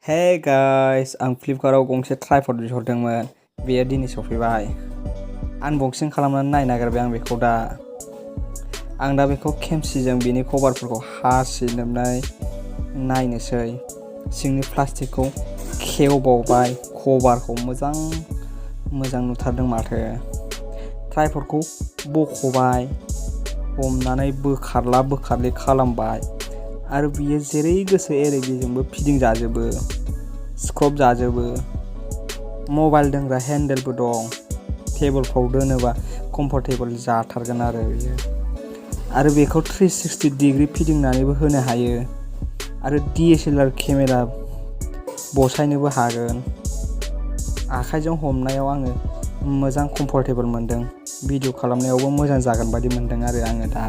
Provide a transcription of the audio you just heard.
Hey guys, आं फ्लिपकार्टआव गंसे ट्राइपड बिहरदोंमोन। बेयो दिनै सफैबाय। आनबक्सिं खालामनानै नायनो नागिरबाय आं बेखौ दा। आं दा बेखौ खेमसिजों बिनि कभारफोरखौ हासिनानै नायनोसै। सिंनि प्लास्टिकखौ खेवबावबाय, कभारखौ मोजां नुथारदों माथो। ट्राइपडखौ बख'बाय, हमनानै बोखारला खालामबाय। आरो बियो जेरै गोसो एरै बेजोंबो फिदिं जाजोबो, स्क्रब जाजोबो। मबाइल दोनग्रा हेन्देलबो दं। टेबोलफ्राव दोनोबा कम्फर्टेबल जाथारगोन आरो बियो। आरो बेखौ 360 डिग्री फिदिंनानैबो होनो हायो। आरो DSLR केमेरा बसायनोबो हागोन। आखाइजों हमनायाव आङो मोजां कम्फर्टेबल मोनदों। भिडिअ खालामनायावबो मोजां जागोन बायदि मोनदों आरो आङो दा।